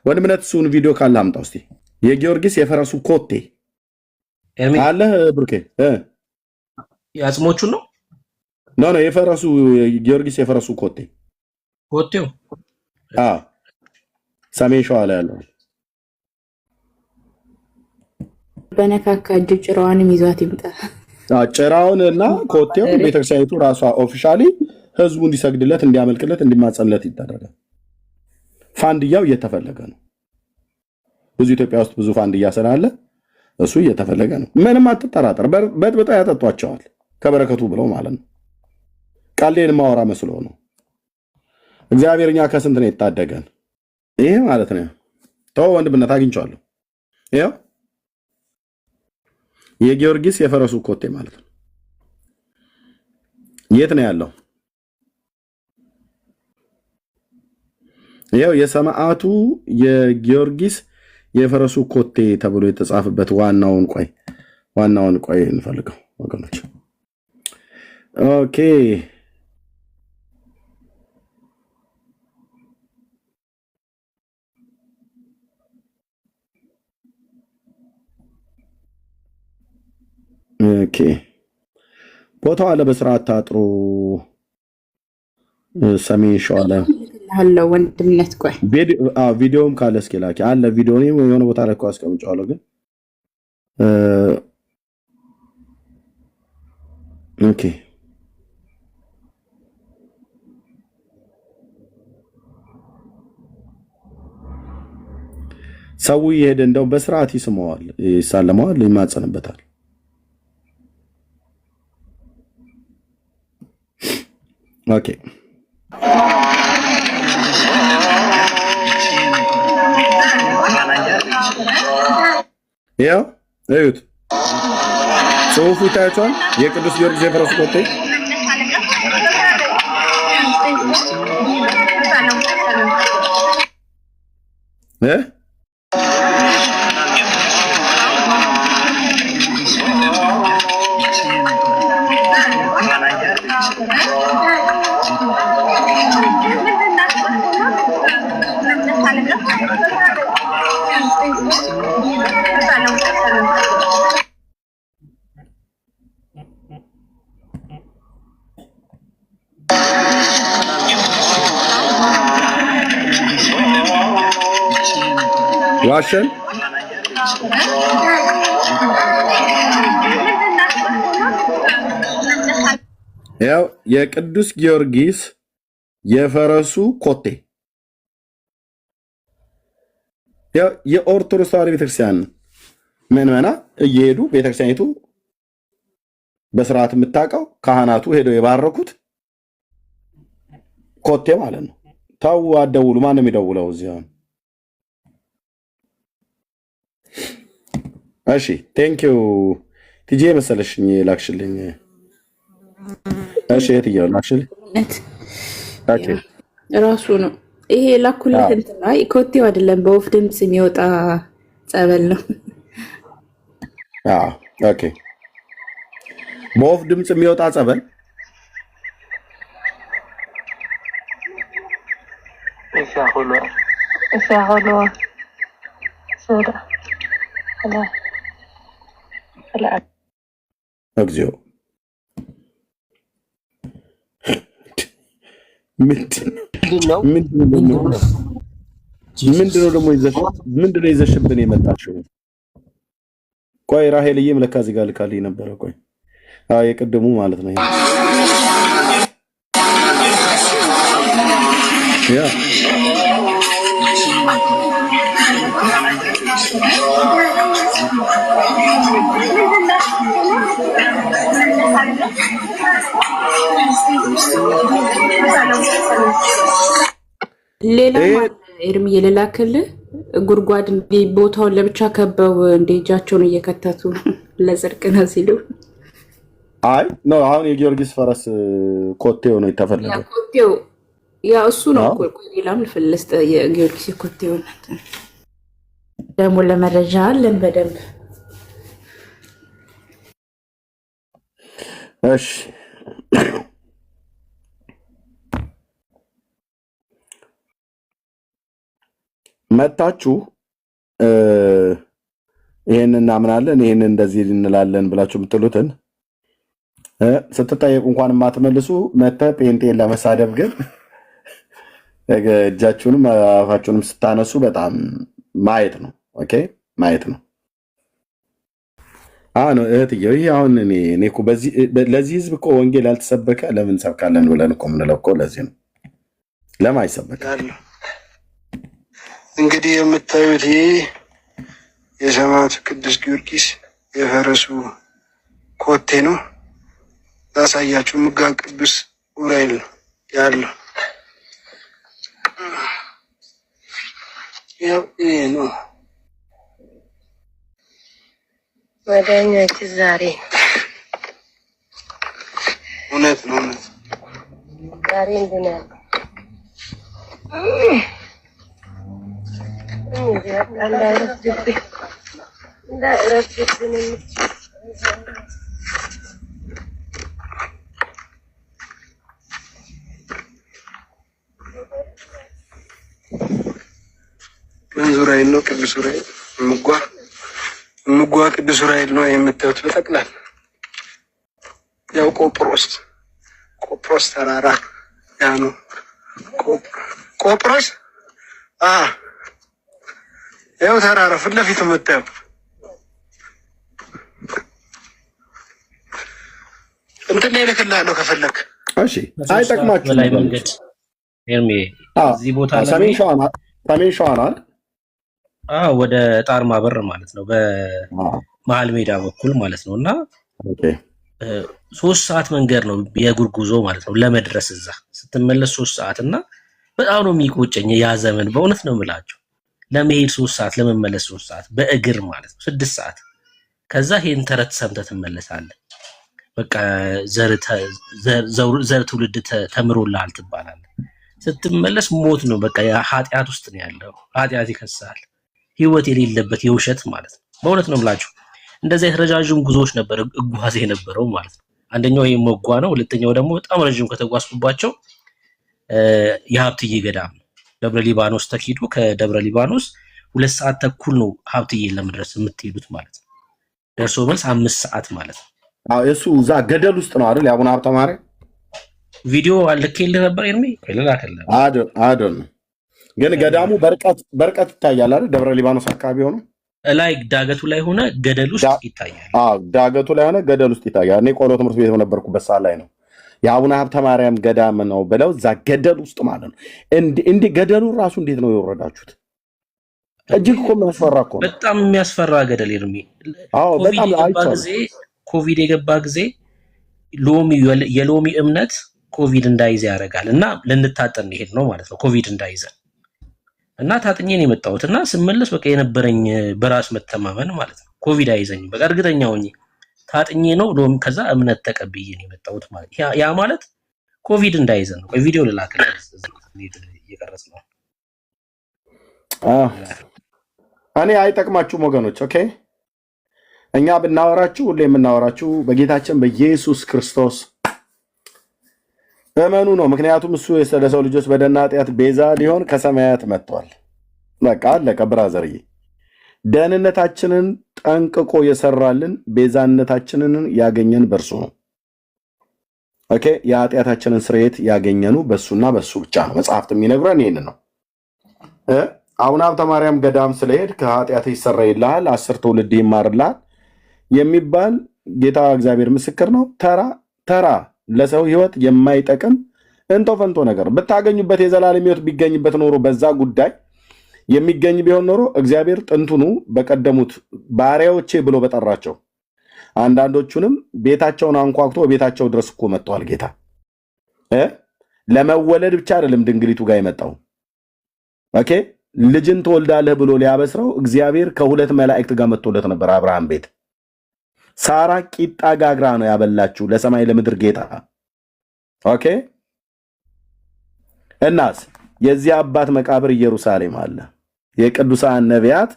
ወንድምነት እሱን ቪዲዮ ካለ አምጣው እስቲ። የጊዮርጊስ የፈረሱ ኮቴ አለ ብሩኬ ያጽሞቹ ነው ነው የፈረሱ ጊዮርጊስ የፈረሱ ኮቴው ሰሜን ሸዋ ላይ ያለው በነካካ እጅ ጭራዋንም ይዟት ይምጣ። ጭራውን እና ኮቴው ቤተክርስቲያኒቱ ራሷ ኦፊሻሊ ህዝቡ እንዲሰግድለት እንዲያመልክለት እንዲማጸንለት ይደረጋል። ፋንድያው እየተፈለገ ነው። ብዙ ኢትዮጵያ ውስጥ ብዙ ፋንድያ ስላለ እሱ እየተፈለገ ነው። ምንም አትጠራጠር። በጥብጣ ያጠጧቸዋል ከበረከቱ ብለው ማለት ነው። ቃሌን ማወራ መስሎ ነው። እግዚአብሔርኛ ከስንት ነው የታደገን? ይሄ ማለት ነው። ተው ወንድምነት አግኝቻለሁ። ይሄው የጊዮርጊስ የፈረሱ ኮቴ ማለት ነው። የት ነው ያለው? ይሄው የሰማዕቱ የጊዮርጊስ የፈረሱ ኮቴ ተብሎ የተጻፈበት ዋናውን ቆይ እንፈልገው ወገኖች። ኦኬ ኦኬ ቦታው አለ በስርዓት ታጥሮ ሰሜን ሸዋ ላይ አለ ወንድምነት። ቆይ ቪዲዮም ካለ እስኪ ላኪ አለ ቪዲዮ ነው የሆነ ቦታ ላይ አስቀምጫለሁ ግን ኦኬ ሰው ይሄድ እንደው በስርዓት ይስመዋል፣ ይሳለመዋል፣ ይማጸንበታል። ኦኬ ያው እዩት ጽሁፉ ይታያችኋል። የቅዱስ ጊዮርጊስ የፈረሱ ኮቴ ዋሸን ያው የቅዱስ ጊዮርጊስ የፈረሱ ኮቴ ያው የኦርቶዶክስ ተዋሕዶ ቤተክርስቲያን ምዕመና እየሄዱ ቤተክርስቲያኒቱ በስርዓት የምታውቀው ካህናቱ ሄደው የባረኩት ኮቴ ማለት ነው። ታው አደውሉ። ማን ነው የሚደውለው እዚህ? እሺ ቴንኪዩ ቲጂ መሰለሽኝ ላክሽልኝ። እሺ የትኛው ላክሽልኝ? ኦኬ ራሱ ነው ይሄ ላኩለት። እንትና ኮቴው አይደለም በወፍ ድምጽ የሚወጣ ጸበል ነው። ኦኬ በወፍ ድምጽ የሚወጣ ጸበል እግዚኦ ምንድነው ደግሞ ይዘሽብን የመጣሽው? ቆይ ራሄልዬም ለካ እዚህ ጋር ልካልኝ ነበረ። ቆይ የቅድሙ ማለት ነው ያ ሌላ ኤርሚ የሌላክልህ ጉድጓድ ቦታውን ለብቻ ከበው እንደ እጃቸውን እየከተቱ ለጽድቅ ነው ሲሉ አይ ነው። አሁን የጊዮርጊስ ፈረስ ኮቴው ነው የተፈለገው። ኮቴው ያ እሱ ነው እኮ ሌላም ልፍልስጥ የጊዮርጊስ ኮቴው ደግሞ ለመረጃ አለን በደንብ እሺ መታችሁ ይሄን እናምናለን ይሄን እንደዚህ እንላለን ብላችሁ የምትሉትን ስትጠየቁ እንኳን የማትመልሱ መተ ጴንጤን ለመሳደብ ግን እጃችሁንም አፋችሁንም ስታነሱ በጣም ማየት ነው። ኦኬ ማየት ነው። አሁን እህትዬው ይሄ አሁን እኔ እኮ ለዚህ ህዝብ እኮ ወንጌል ያልተሰበከ ለምን ሰብካለን ብለን እኮ የምንለው እኮ ለዚህ ነው። ለምን አይሰበካል? እንግዲህ የምታዩት ይሄ የሰማዕቱ ቅዱስ ጊዮርጊስ የፈረሱ ኮቴ ነው። ላሳያችሁ። ምጋ ቅዱስ ዑራኤል ነው ያለው። ያው ይሄ ነው ወደኛች ዛሬ እውነት ነው እውነት ዛሬ እንደና ዑራኤል ነው ቅዱስ ዑራኤል ምጓ ቅዱስ ዑራኤል ነው የምታዩት። በጠቅላላ ያው ቆጵሮስ ተራራ ያ ነው ቆጵሮስ ያው ተራራ ፊት ለፊት የምታዩት እንትን ላይ ልክልሃለሁ ከፈለክ። እሺ አይጠቅማችሁም ላይ መንገድ ኤርሜ እዚህ ቦታ ላይ ሰሜን ሸዋ ነው። ወደ ጣርማ በር ማለት ነው በመሃል ሜዳ በኩል ማለት ነው። እና 3 ሰዓት መንገድ ነው የእግር ጉዞ ማለት ነው ለመድረስ እዛ ስትመለስ 3 ሰዓት እና በጣም ነው የሚቆጨኝ ያ ዘመን በእውነት ነው የምላቸው። ለመሄድ 3 ሰዓት ለመመለስ 3 ሰዓት በእግር ማለት ነው 6 ሰዓት። ከዛ ይሄን ተረት ሰምተህ ትመለሳለህ። በቃ ዘር ትውልድ ተምሮልሃል ትባላለህ። ስትመለስ ሞት ነው በቃ ኃጢአት ውስጥ ነው ያለው። ኃጢአት ይከሳል። ህይወት የሌለበት የውሸት ማለት ነው። በእውነት ነው የምላችሁ። እንደዚህ ረጃጅም ጉዞዎች ነበር እጓዝ የነበረው ማለት ነው። አንደኛው ይሄ መጓ ነው። ሁለተኛው ደግሞ በጣም ረጅም ከተጓዝኩባቸው የሀብትዬ ገዳም ነው። ደብረ ሊባኖስ ተኪዶ ከደብረ ሊባኖስ 2 ሰዓት ተኩል ነው ሀብትዬን ለመድረስ የምትሄዱት ማለት ነው። ደርሶ መልስ 5 ሰዓት ማለት ነው። እሱ እዛ ገደል ውስጥ ነው አይደል? የአቡነ ሀብተ ማርያም ቪዲዮ ልኬልህ ነበር ኤርሜ ልላክልህ አይደል? ግን ገዳሙ በርቀት ይታያል አይደል? ደብረ ሊባኖስ አካባቢ ሆኖ ላይ ዳገቱ ላይ ሆነ ገደል ውስጥ ይታያል። ዳገቱ ላይ ሆነ ገደል ውስጥ ይታያል። እኔ ቆሎ ትምህርት ቤት በነበርኩበት ሰዓት ላይ ነው የአቡነ ሀብተ ማርያም ገዳም ነው ብለው እዛ ገደል ውስጥ ማለት ነው። እንዲህ ገደሉን ራሱ እንዴት ነው የወረዳችሁት? እጅግ እኮ የሚያስፈራ እኮ ነው። በጣም የሚያስፈራ ገደል ኤርሜ። ኮቪድ የገባ ጊዜ የሎሚ እምነት ኮቪድ እንዳይዘ ያደርጋል እና ልንታጠን ሄድ ነው ማለት ነው ኮቪድ እንዳይዘን እና ታጥኜን የመጣሁት እና ስመለስ በቃ የነበረኝ በራስ መተማመን ማለት ነው ኮቪድ አይዘኝም በቃ እርግጠኛ ሆኜ ታጥኜ ነው ሎሚ ከዛ እምነት ተቀብዬ ነው የመጣሁት ማለት ያ ማለት ኮቪድ እንዳይዘን ነው። ቪዲዮ ልላክልህ እየቀረጽ ነው። እኔ አይጠቅማችሁም ወገኖች። ኦኬ እኛ ብናወራችሁ ሁሌ የምናወራችሁ በጌታችን በኢየሱስ ክርስቶስ እመኑ ነው። ምክንያቱም እሱ ለሰው ልጆች በደልና ኃጢአት ቤዛ ሊሆን ከሰማያት መጥቷል። በቃ አለቀ ብራዘርዬ። ደህንነታችንን ጠንቅቆ የሰራልን ቤዛነታችንን ያገኘን በእርሱ ነው። ኦኬ የኃጢአታችንን ስርየት ያገኘኑ በእሱና በእሱ ብቻ ነው። መጽሐፍት የሚነግረን ይህን ነው። አቡነ ሀብተ ማርያም ገዳም ስለሄድ ከኃጢአት ይሰረይልሃል 10 ትውልድ ይማርልሃል የሚባል ጌታ እግዚአብሔር ምስክር ነው። ተራ ለሰው ህይወት የማይጠቅም እንቶ ፈንቶ ነገር ብታገኙበት የዘላለም ህይወት ቢገኝበት ኖሮ በዛ ጉዳይ የሚገኝ ቢሆን ኖሮ እግዚአብሔር ጥንቱኑ በቀደሙት ባሪያዎቼ ብሎ በጠራቸው አንዳንዶቹንም ቤታቸውን አንኳኩቶ ቤታቸው ድረስ እኮ መጥተዋል። ጌታ ለመወለድ ብቻ አይደለም ድንግሊቱ ጋር የመጣው። ኦኬ ልጅን ትወልዳለህ ብሎ ሊያበስረው እግዚአብሔር ከ2 መላእክት ጋር መጥቶለት ነበር አብርሃም ቤት። ሳራ ቂጣ ጋግራ ነው ያበላችሁ ለሰማይ ለምድር ጌታ። ኦኬ እናስ የዚህ አባት መቃብር ኢየሩሳሌም አለ። የቅዱሳን ነቢያት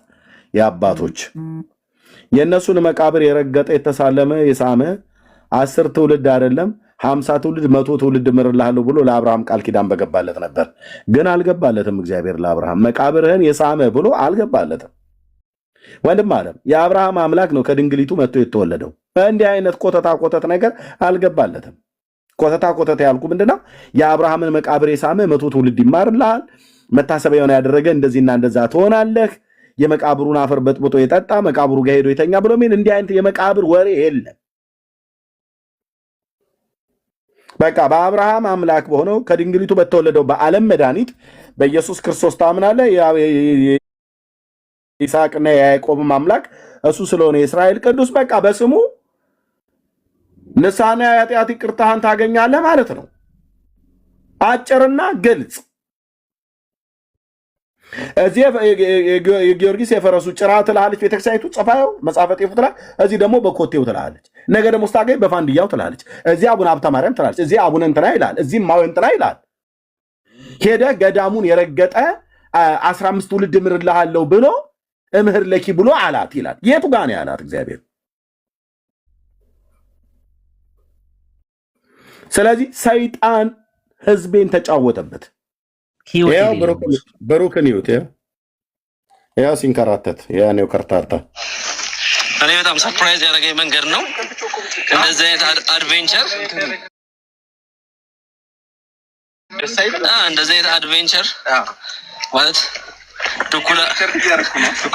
የአባቶች የእነሱን መቃብር የረገጠ የተሳለመ የሳመ 10 ትውልድ አይደለም 50 ትውልድ 100 ትውልድ እምርልሃለሁ ብሎ ለአብርሃም ቃል ኪዳን በገባለት ነበር። ግን አልገባለትም። እግዚአብሔር ለአብርሃም መቃብርህን የሳመ ብሎ አልገባለትም። ወንድም አለም የአብርሃም አምላክ ነው ከድንግሊቱ መጥቶ የተወለደው። እንዲህ አይነት ኮተታ ነገር አልገባለትም። ኮተታ ያልኩ ምንድነው? የአብርሃምን መቃብር የሳመ 100 ትውልድ ይማርልሃል፣ መታሰቢያውን ያደረገ እንደዚህና እንደዛ ትሆናለህ፣ የመቃብሩን አፈር በጥብጦ የጠጣ መቃብሩ ጋር ሄዶ የተኛ ብሎ ምን እንዲህ አይነት የመቃብር ወሬ የለም። በቃ በአብርሃም አምላክ በሆነው ከድንግሊቱ በተወለደው በዓለም መድኃኒት በኢየሱስ ክርስቶስ ታምናለህ። ይስሐቅና የያዕቆብም አምላክ እሱ ስለሆነ የእስራኤል ቅዱስ በቃ በስሙ ንስሐና የኃጢአት ይቅርታህን ታገኛለህ ማለት ነው። አጭርና ግልጽ። እዚህ የጊዮርጊስ የፈረሱ ጭራ ትላለች ቤተክርስቲያኒቱ ጽፋው መጽሐፈ ጤፉት ላይ፣ እዚህ ደግሞ በኮቴው ትላለች። ነገ ደግሞ ስታገኝ በፋንድያው ትላለች። እዚህ አቡነ ሀብተ ማርያም ትላለች። እዚህ አቡነ እንትና ይላል፣ እዚህ ማወ እንትና ይላል። ሄደ ገዳሙን የረገጠ 15 ትውልድ እምርልሃለሁ ብሎ እምህር ለኪ ብሎ አላት ይላል። የቱ ጋር ነው ያላት እግዚአብሔር? ስለዚህ ሰይጣን ህዝቤን ተጫወተበት። ብሩክን ይሁት ያው ሲንከራተት ያኔው ከርታታ እኔ በጣም ሰርፕራይዝ ያደረገኝ መንገድ ነው። እንደዚህ አይነት አድቬንቸር ማለት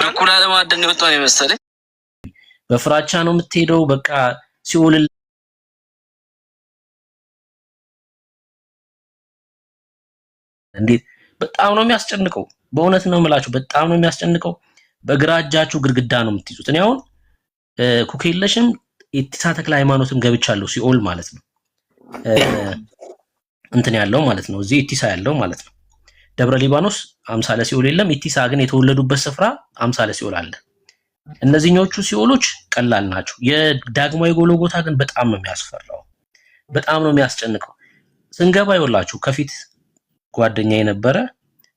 ድኩላ ለማደን የወጣው ነው የመሰለኝ። በፍራቻ ነው የምትሄደው። በቃ ሲኦል እንዴት በጣም ነው የሚያስጨንቀው። በእውነት ነው የምላችሁ፣ በጣም ነው የሚያስጨንቀው። በግራ እጃችሁ ግድግዳ ነው የምትይዙት። እኔ አሁን ኩኬለሽም ኢቲሳ ተክለ ሃይማኖትም ገብቻለሁ ሲኦል ማለት ነው። እንትን ያለው ማለት ነው እዚህ ኢቲሳ ያለው ማለት ነው። ደብረ ሊባኖስ አምሳለ ሲኦል የለም። ኢቲሳ ግን የተወለዱበት ስፍራ አምሳለ ሲኦል አለ። እነዚህኞቹ ሲኦሎች ቀላል ናቸው። የዳግማዊ ጎልጎታ ግን በጣም ነው የሚያስፈራው፣ በጣም ነው የሚያስጨንቀው። ስንገባ ይወላችሁ ከፊት ጓደኛ የነበረ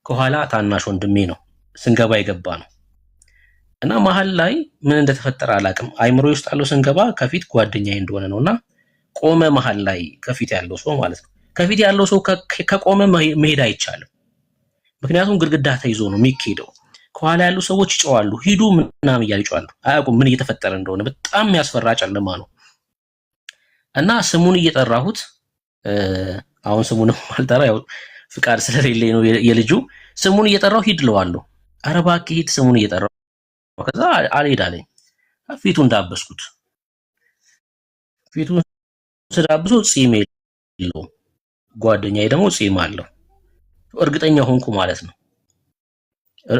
ከኋላ ታናሽ ወንድሜ ነው ስንገባ የገባ ነው እና መሀል ላይ ምን እንደተፈጠረ አላውቅም። አይምሮ ውስጥ ያለው ስንገባ ከፊት ጓደኛዬ እንደሆነ ነውና ቆመ። መሀል ላይ ከፊት ያለው ሰው ማለት ነው። ከፊት ያለው ሰው ከቆመ መሄድ አይቻልም፣ ምክንያቱም ግድግዳ ተይዞ ነው የሚሄደው። ከኋላ ያሉ ሰዎች ይጨዋሉ፣ ሂዱ ምናምን እያሉ ይጨዋሉ። አያውቁም ምን እየተፈጠረ እንደሆነ። በጣም የሚያስፈራ ጨለማ ነው እና ስሙን እየጠራሁት አሁን ስሙንም አልጠራ ያው ፍቃድ ስለሌለኝ ነው የልጁ ስሙን እየጠራው ሂድ ለዋለሁ። ኧረ እባክህ ሂድ ስሙን እየጠራው። ከዛ አልሄድ አለኝ። ፊቱን እንዳበስኩት ፊቱን ስዳብሰው ጺም የለውም። ጓደኛዬ ደግሞ ጺም አለው። እርግጠኛ ሆንኩ ማለት ነው።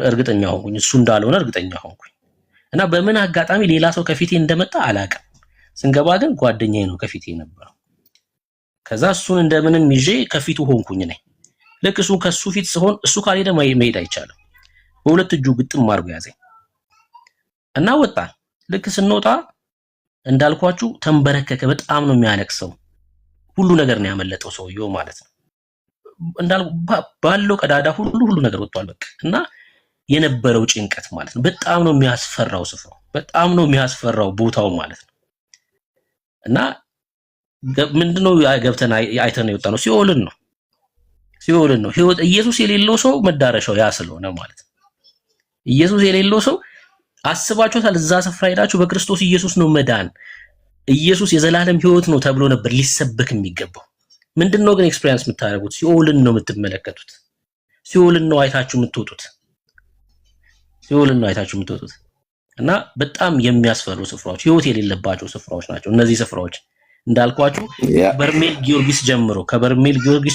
እርግጠኛ ሆንኩኝ እሱ እንዳልሆነ እርግጠኛ ሆንኩኝ እና በምን አጋጣሚ ሌላ ሰው ከፊቴ እንደመጣ አላውቅም። ስንገባ ግን ጓደኛዬ ነው ከፊቴ የነበረው። ከዛ እሱን እንደምንም ይዤ ከፊቱ ሆንኩኝ ነኝ። ልክ እሱ ከሱ ፊት ሲሆን እሱ ካልሄደ መሄድ አይቻልም። በሁለት እጁ ግጥም አድርጎ ያዘኝ እና ወጣን። ልክ ስንወጣ እንዳልኳችሁ ተንበረከከ። በጣም ነው የሚያለቅሰው። ሁሉ ነገር ነው ያመለጠው ሰውየው ማለት ነው። ባለው ቀዳዳ ሁሉ ነገር ወጥቷል በቃ። እና የነበረው ጭንቀት ማለት ነው። በጣም ነው የሚያስፈራው ስፍራው፣ በጣም ነው የሚያስፈራው ቦታው ማለት ነው። እና ምንድነው ገብተን አይተን የወጣ ነው ሲኦልን ነው ህይወት። ኢየሱስ የሌለው ሰው መዳረሻው ያ ስለሆነ ማለት ነው። ኢየሱስ የሌለው ሰው አስባችሁታል? እዛ ስፍራ ሄዳችሁ በክርስቶስ ኢየሱስ ነው መዳን፣ ኢየሱስ የዘላለም ህይወት ነው ተብሎ ነበር ሊሰበክ የሚገባው። ምንድነው ግን ኤክስፒሪየንስ የምታደርጉት? ሲኦልን ነው የምትመለከቱት። ሲኦልን ነው አይታችሁ የምትወጡት። እና በጣም የሚያስፈሩ ስፍራዎች፣ ህይወት የሌለባቸው ስፍራዎች ናቸው እነዚህ ስፍራዎች። እንዳልኳችሁ ከበርሜል ጊዮርጊስ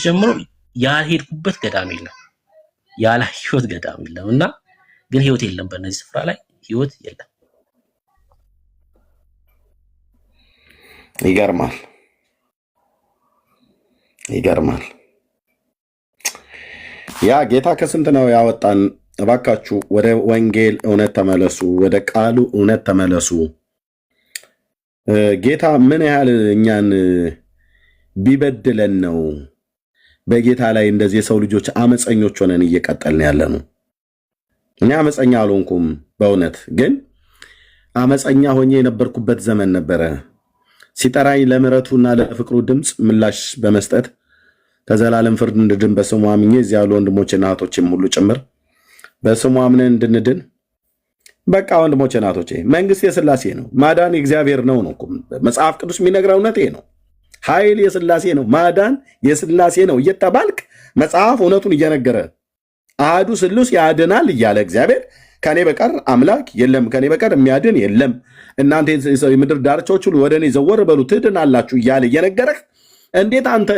ጀምሮ ያልሄድኩበት ገዳም የለም፣ ያላየሁት ገዳም የለም። እና ግን ህይወት የለም በእነዚህ ስፍራ ላይ ህይወት የለም። ይገርማል። ያ ጌታ ከስንት ነው ያወጣን? እባካችሁ ወደ ወንጌል እውነት ተመለሱ፣ ወደ ቃሉ እውነት ተመለሱ። ጌታ ምን ያህል እኛን ቢበድለን ነው በጌታ ላይ እንደዚህ የሰው ልጆች አመፀኞች ሆነን እየቀጠልን ያለ ነው? እኔ አመፀኛ አልሆንኩም በእውነት ግን አመፀኛ ሆኜ የነበርኩበት ዘመን ነበረ። ሲጠራኝ ለምሕረቱና ለፍቅሩ ድምፅ ምላሽ በመስጠት ከዘላለም ፍርድ እንድድን በስሙ አምኜ እዚያ ያሉ ወንድሞቼና እህቶቼም ሁሉ ጭምር በስሙ አምነን እንድንድን በቃ ወንድሞቼ እና እህቶቼ መንግስት የሥላሴ ነው፣ ማዳን የእግዚአብሔር ነው ነው መጽሐፍ ቅዱስ የሚነግረው እውነት ይሄ ነው። ኃይል የሥላሴ ነው፣ ማዳን የሥላሴ ነው እየተባልክ መጽሐፍ እውነቱን እየነገረ አሐዱ ስሉስ ያድናል እያለ እግዚአብሔር ከኔ በቀር አምላክ የለም፣ ከኔ በቀር የሚያድን የለም፣ እናንተ የምድር ዳርቻዎች ሁሉ ወደ እኔ ዘወር በሉ ትድናላችሁ እያለ እየነገረህ እንዴት አንተ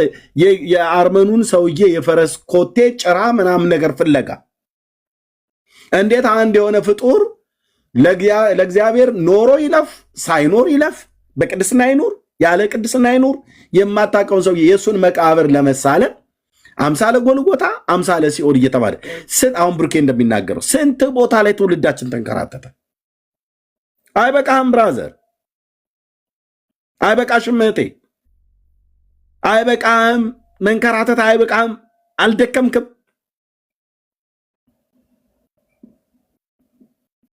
የአርመኑን ሰውዬ የፈረስ ኮቴ ጭራ ምናምን ነገር ፍለጋ እንዴት አንድ የሆነ ፍጡር ለእግዚአብሔር ኖሮ ይለፍ ሳይኖር ይለፍ በቅድስና ይኑር ያለ ቅድስና ይኑር የማታውቀውን ሰውዬ የእሱን መቃብር ለመሳለም አምሳለ ጎልጎታ አምሳለ ሲኦል እየተባለ አሁን ብሩኬ እንደሚናገረው ስንት ቦታ ላይ ትውልዳችን ተንከራተተ። አይበቃህም ብራዘር፣ አይበቃሽም እህቴ፣ አይበቃህም መንከራተት፣ አይበቃህም፣ አልደከምክም።